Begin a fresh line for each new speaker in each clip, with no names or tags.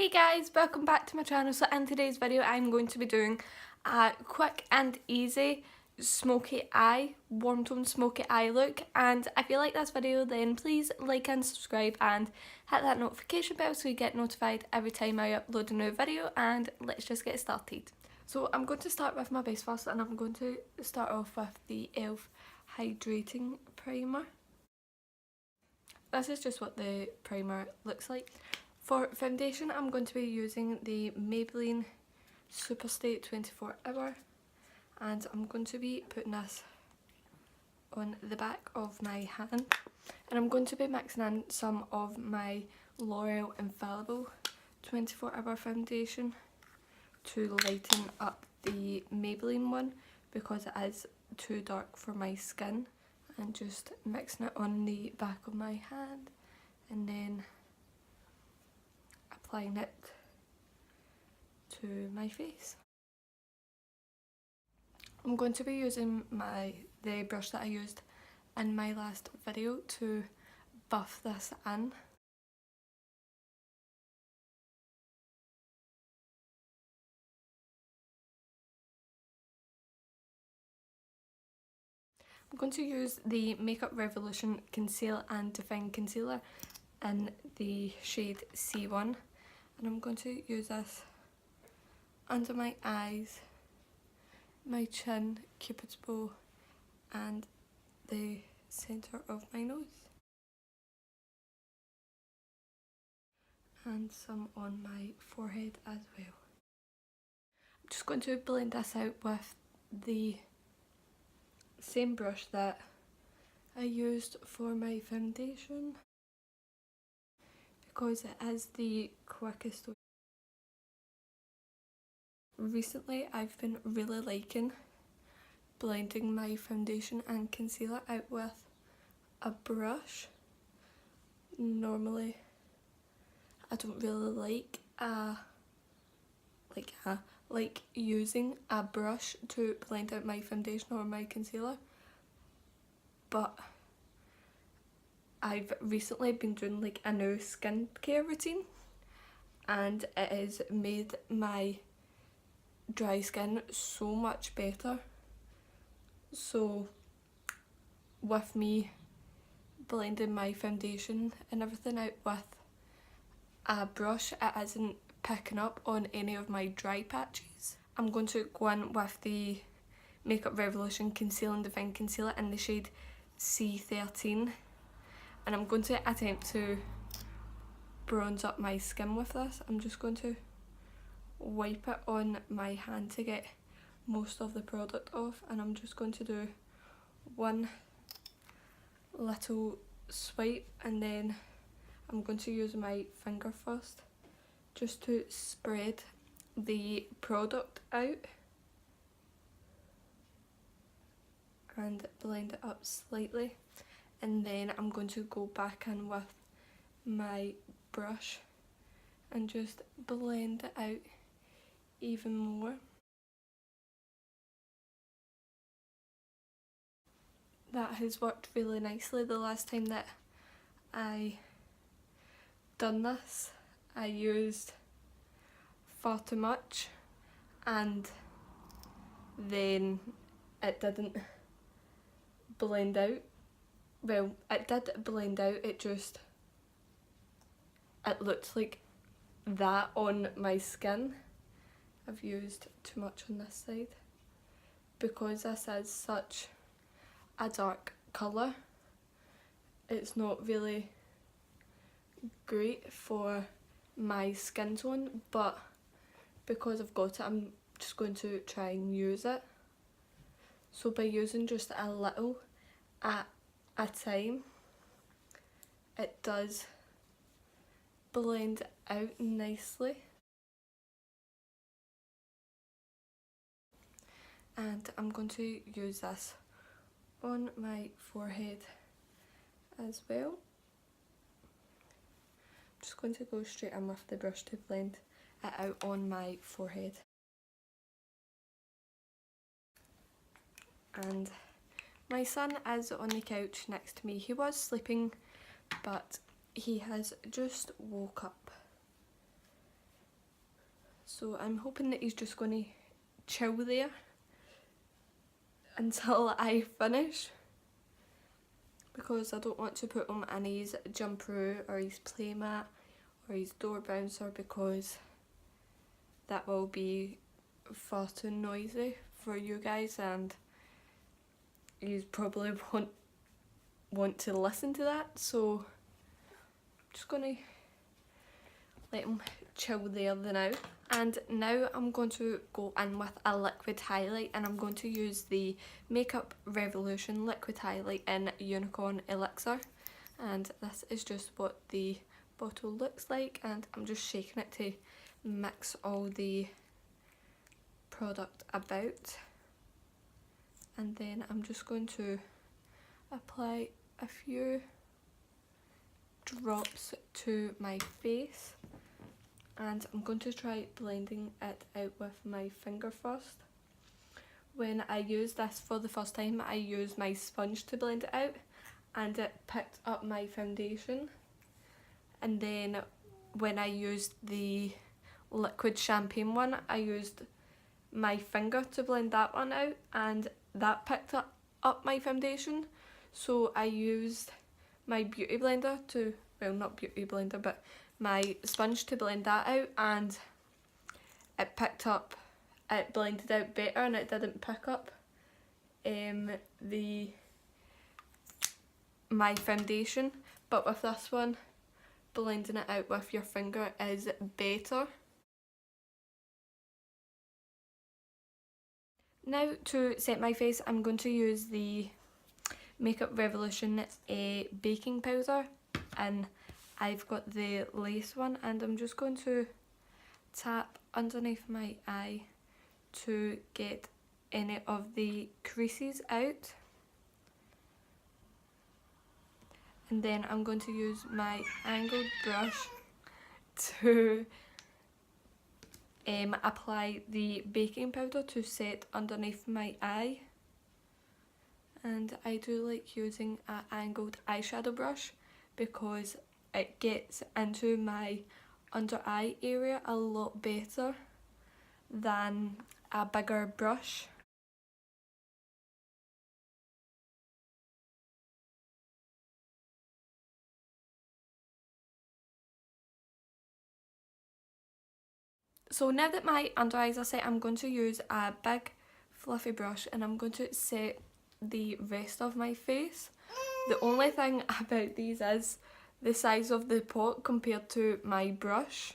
Hey guys, welcome back to my channel. So in today's video I'm going to be doing a quick and easy smoky eye, warm tone smoky eye look, and if you like this video then please like and subscribe and hit that notification bell so you get notified every time I upload a new video, and let's just get started. So I'm going to start with my base first, and I'm going to start off with the e.l.f. Hydrating Primer. This is just what the primer looks like. For foundation, I'm going to be using the Maybelline Superstay 24 Hour, and I'm going to be putting this on the back of my hand, and I'm going to be mixing in some of my L'Oreal Infallible 24 Hour foundation to lighten up the Maybelline one because it is too dark for my skin, and just mixing it on the back of my hand and then applying it to my face. I'm going to be using the brush that I used in my last video to buff this in. I'm going to use the Makeup Revolution Conceal and Define Concealer in the shade C1. And I'm going to use this under my eyes, my chin, Cupid's bow, and the centre of my nose. And some on my forehead as well. I'm just going to blend this out with the same brush that I used for my foundation, because it is the quickest way. Recently I've been really liking blending my foundation and concealer out with a brush. Normally I don't really like using a brush to blend out my foundation or my concealer, but I've recently been doing like a new skincare routine, and it has made my dry skin so much better. So with me blending my foundation and everything out with a brush, it isn't picking up on any of my dry patches. I'm going to go in with the Makeup Revolution Conceal and Define Concealer in the shade C13, and I'm going to attempt to bronze up my skin with this. I'm just going to wipe it on my hand to get most of the product off, and I'm just going to do one little swipe, and then I'm going to use my finger first just to spread the product out and blend it up slightly, and then I'm going to go back in with my brush and just blend it out even more. That has worked really nicely. The last time that I done this I used far too much, and then it didn't blend out. Well, it did blend out, it looked like that on my skin. I've used too much on this side because this is such a dark colour. It's not really great for my skin tone, but because I've got it I'm just going to try and use it. So by using just a little at a time, it does blend out nicely. And I'm going to use this on my forehead as well. I'm just going to go straight in with the brush to blend it out on my forehead. And my son is on the couch next to me. He was sleeping, but he has just woke up. So I'm hoping that he's just going to chill there until I finish, because I don't want to put him in his jumperoo or his playmat or his door bouncer, because that will be far too noisy for you guys and you probably won't want to listen to that. So I'm just going to let him chill there now. And now I'm going to go in with a liquid highlight, and I'm going to use the Makeup Revolution liquid highlight in Unicorn Elixir, and this is just what the bottle looks like, and I'm just shaking it to mix all the product about, and then I'm just going to apply a few drops to my face, and I'm going to try blending it out with my finger first. When I used this for the first time, I used my sponge to blend it out and it picked up my foundation, and then when I used the liquid champagne one, I used my finger to blend that one out and that picked up my foundation. So I used my beauty blender to, well, not beauty blender, but my sponge to blend that out, and it blended out better and it didn't pick up my foundation. But with this one, blending it out with your finger is better. Now to set my face, I'm going to use the Makeup Revolution baking powder, and I've got the lace one, and I'm just going to tap underneath my eye to get any of the creases out, and then I'm going to use my angled brush to apply the baking powder to set underneath my eye. And I do like using an angled eyeshadow brush because it gets into my under eye area a lot better than a bigger brush. So now that my under eyes are set, I'm going to use a big fluffy brush and I'm going to set the rest of my face. The only thing about these is the size of the pot compared to my brush.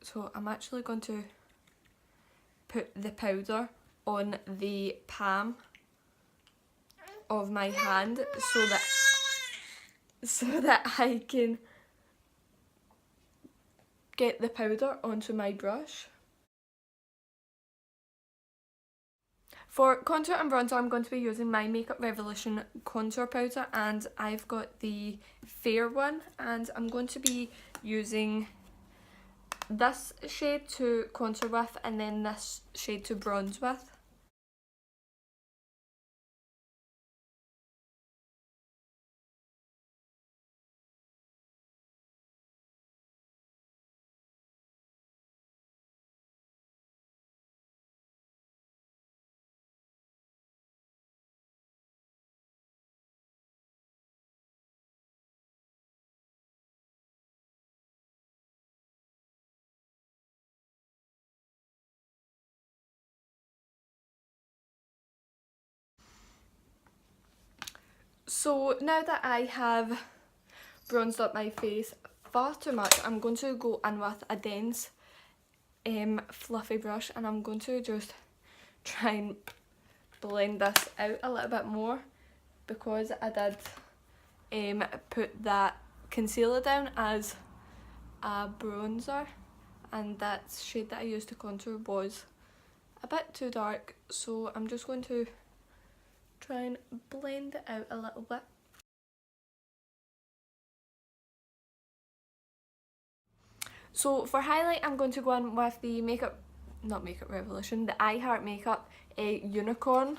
So I'm actually going to put the powder on the palm of my hand so that I can get the powder onto my brush. For contour and bronzer, I'm going to be using my Makeup Revolution contour powder, and I've got the fair one, and I'm going to be using this shade to contour with and then this shade to bronze with. So now that I have bronzed up my face far too much, I'm going to go in with a dense fluffy brush, and I'm going to just try and blend this out a little bit more, because I did put that concealer down as a bronzer, and that shade that I used to contour was a bit too dark, so I'm just going to try and blend it out a little bit. So for highlight, I'm going to go in with the not Makeup Revolution, the I Heart Makeup Unicorn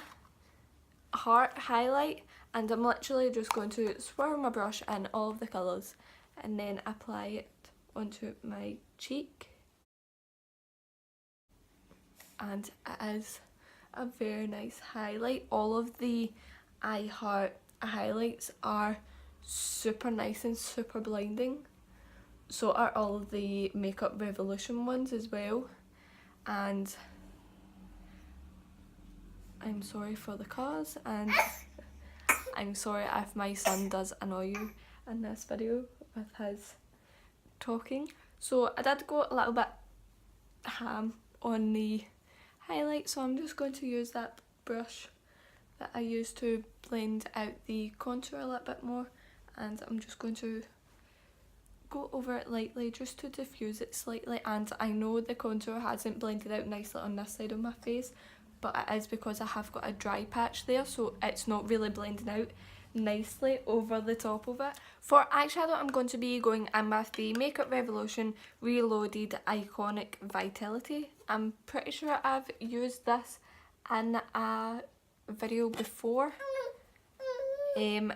Heart highlight, and I'm literally just going to swirl my brush in all of the colours and then apply it onto my cheek. and it is a very nice highlight. All of the I Heart highlights are super nice and super blinding. So are all of the Makeup Revolution ones as well. And I'm sorry for the cause, and I'm sorry if my son does annoy you in this video with his talking. So I did go a little bit ham on the highlight, so I'm just going to use that brush that I used to blend out the contour a little bit more, and I'm just going to go over it lightly just to diffuse it slightly. And I know the contour hasn't blended out nicely on this side of my face, but it is because I have got a dry patch there, so it's not really blending out nicely over the top of it. For eyeshadow, I'm going to be going in with the Makeup Revolution Reloaded Iconic Vitality. I'm pretty sure I've used this in a video before.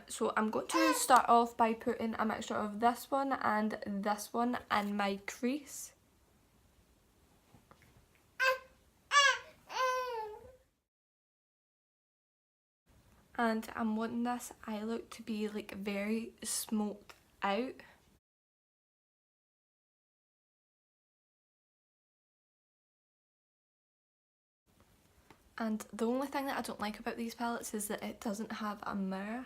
So I'm going to start off by putting a mixture of this one and this one in my crease. And I'm wanting this eye look to be like very smoked out. And the only thing that I don't like about these palettes is that it doesn't have a mirror.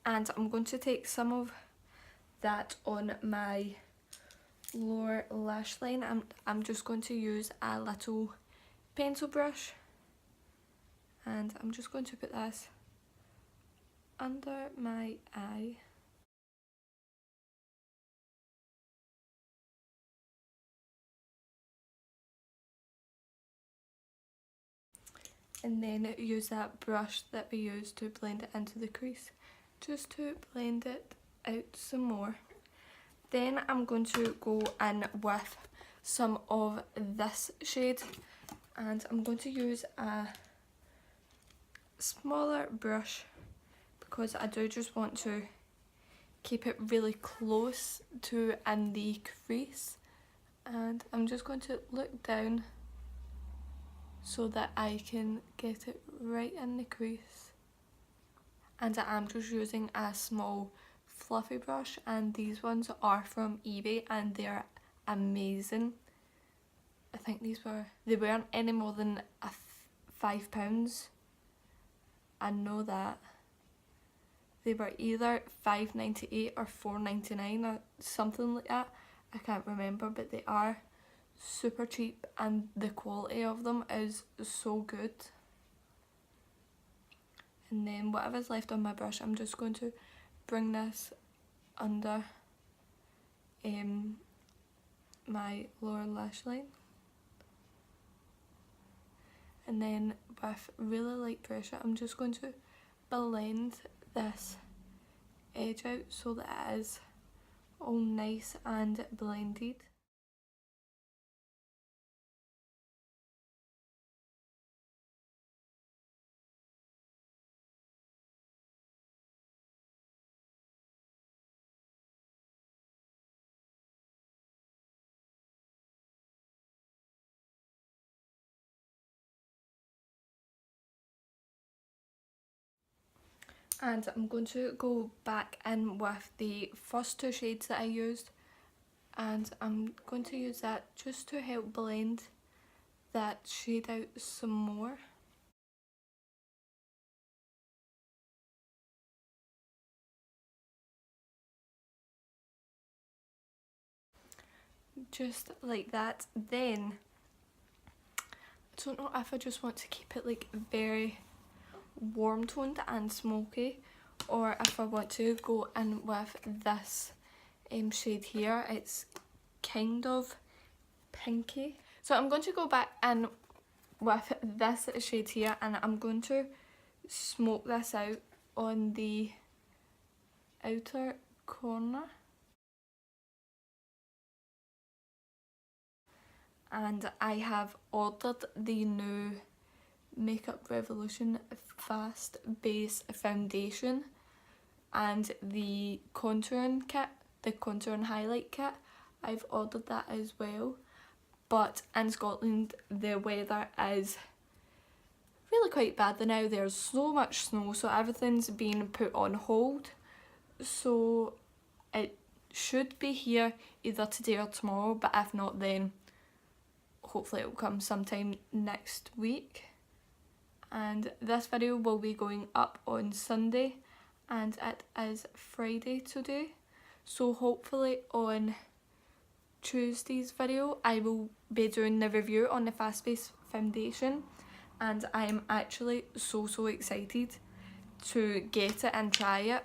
And I'm going to take some of that on my lower lash line. I'm just going to use a little pencil brush, and I'm just going to put this under my eye. And then use that brush that we used to blend it into the crease, just to blend it out some more. Then I'm going to go in with some of this shade, and I'm going to use a smaller brush because I do just want to keep it really close to in the crease. And I'm just going to look down so that I can get it right in the crease. And I am just using a small fluffy brush, and these ones are from eBay and they're amazing. I think they weren't any more than £5. I know that. They were either £5.98 or £4.99 or something like that. I can't remember, but they are super cheap and the quality of them is so good. And then whatever's left on my brush, I'm just going to bring this under my lower lash line, and then with really light pressure I'm just going to blend this edge out so that it is all nice and blended. And I'm going to go back in with the first two shades that I used, and I'm going to use that just to help blend that shade out some more. Just like that. Then I don't know if I just want to keep it like very warm toned and smoky, or if I want to go in with this shade here. It's kind of pinky. So I'm going to go back in with this shade here, and I'm going to smoke this out on the outer corner. And I have ordered the new Makeup Revolution Fast Base Foundation. and the contouring kit, the contour and highlight kit. I've ordered that as well. But in Scotland the weather is really quite bad now. There's so much snow, so everything's being put on hold. So it should be here either today or tomorrow, but if not, then hopefully it will come sometime next week. And this video will be going up on Sunday, and it is Friday today. So hopefully on Tuesday's video I will be doing the review on the Fast Face foundation, and I am actually so excited to get it and try it.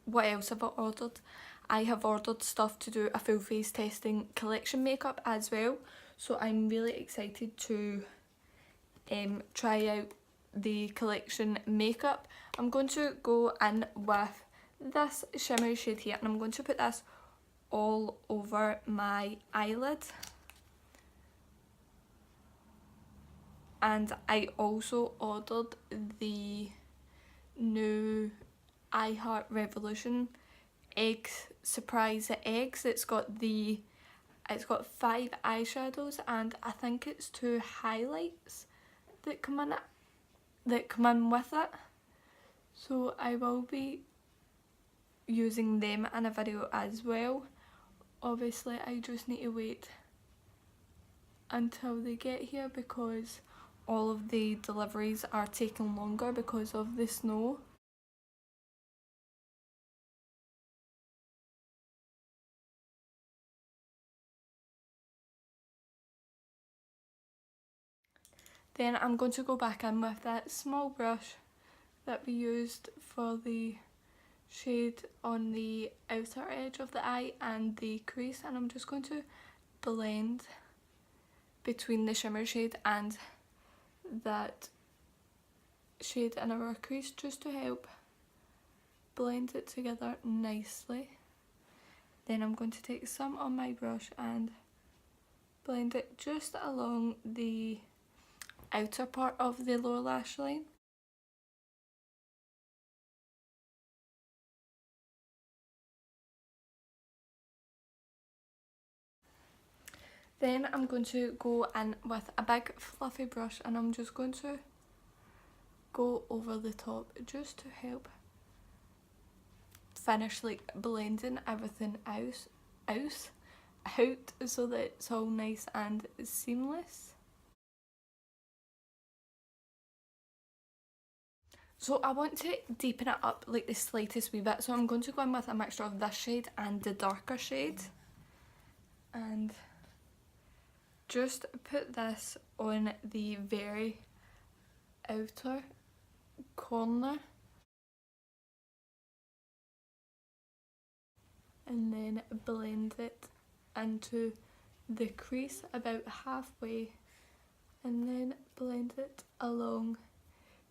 What else have I ordered? I have ordered stuff to do a full face testing collection makeup as well, so I'm really excited to try out the collection makeup. I'm going to go in with this shimmer shade here, and I'm going to put this all over my eyelid. And I also ordered the new I Heart Revolution eggs, surprise eggs. It's got 5 eyeshadows, and I think it's 2 highlights that come in with it. So I will be using them in a video as well. Obviously I just need to wait until they get here because all of the deliveries are taking longer because of the snow. Then I'm going to go back in with that small brush that we used for the shade on the outer edge of the eye and the crease, and I'm just going to blend between the shimmer shade and that shade in our crease just to help blend it together nicely. Then I'm going to take some on my brush and blend it just along the outer part of the lower lash line. Then I'm going to go in with a big fluffy brush, and I'm just going to go over the top just to help finish like blending everything out so that it's all nice and seamless. So I want to deepen it up like the slightest wee bit, so I'm going to go in with a mixture of this shade and the darker shade, and just put this on the very outer corner, and then blend it into the crease about halfway, and then blend it along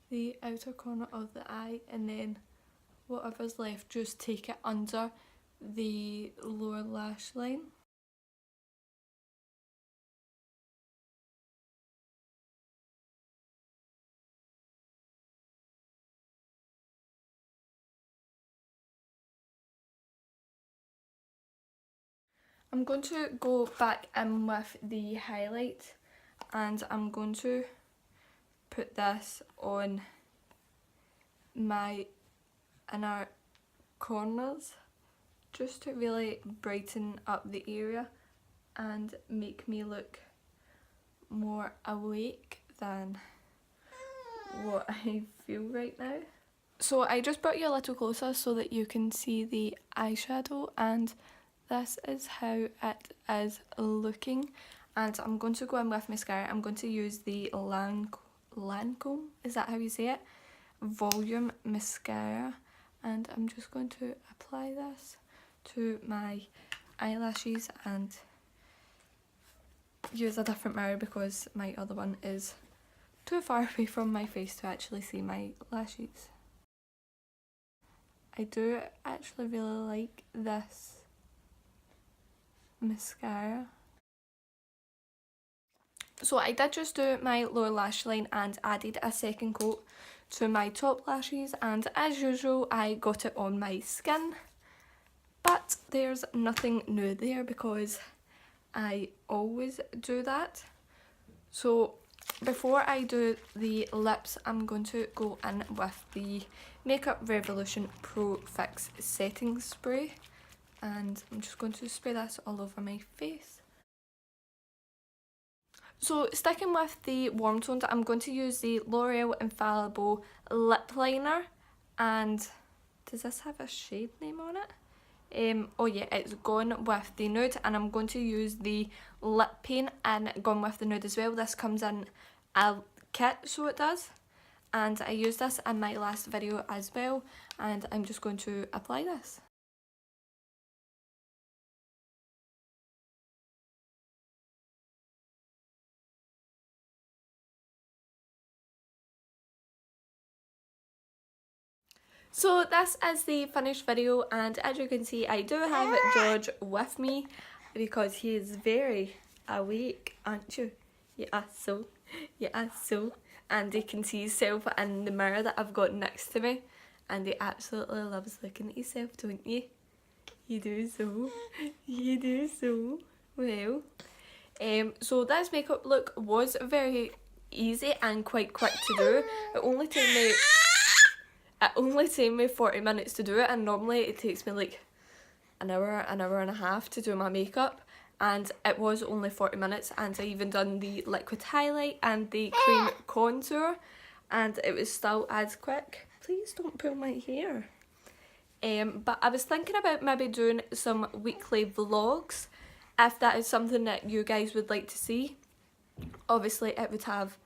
the outer corner of the eye, and then whatever's left just take it under the lower lash line. I'm going to go back in with the highlight, and I'm going to put this on my inner corners just to really brighten up the area and make me look more awake than what I feel right now. So I just brought you a little closer so that you can see the eyeshadow, and this is how it is looking. And I'm going to go in with mascara. I'm going to use the Lancome, is that how you say it? Volume mascara, and I'm just going to apply this to my eyelashes and use a different mirror because my other one is too far away from my face to actually see my lashes. I do actually really like this mascara. So I did just do my lower lash line and added a second coat to my top lashes, and as usual I got it on my skin, but there's nothing new there because I always do that. So before I do the lips, I'm going to go in with the Makeup Revolution Pro Fix setting spray, and I'm just going to spray this all over my face. So sticking with the warm tones, I'm going to use the L'Oreal Infallible Lip Liner, and does this have a shade name on it? Oh yeah, it's Gone With The Nude, and I'm going to use the lip paint and Gone With The Nude as well. This comes in a kit, so it does, and I used this in my last video as well, and I'm just going to apply this. So this is the finished video, and as you can see I do have George with me because he is very awake, aren't you? You are so. And he can see himself in the mirror that I've got next to me, and he absolutely loves looking at himself, don't you? You do so. You do so. Well, so this makeup look was very easy and quite quick to do. It only took me 40 minutes to do it, and normally it takes me like an hour and a half to do my makeup, and it was only 40 minutes, and I even done the liquid highlight and the cream contour, and it was still as quick. Please don't pull my hair. But I was thinking about maybe doing some weekly vlogs, if that is something that you guys would like to see. Obviously it would have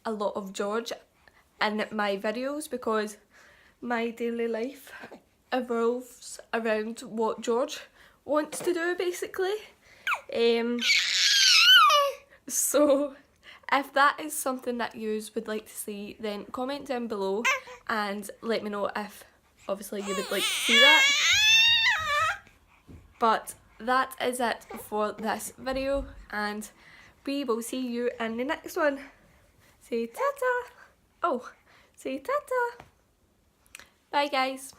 a lot of George in my videos because my daily life evolves around what George wants to do, basically. So if that is something that you would like to see, then comment down below and let me know if obviously you would like to see that. But that is it for this video, and we will see you in the next one. Say ta-ta. Oh, say ta-ta. Bye guys.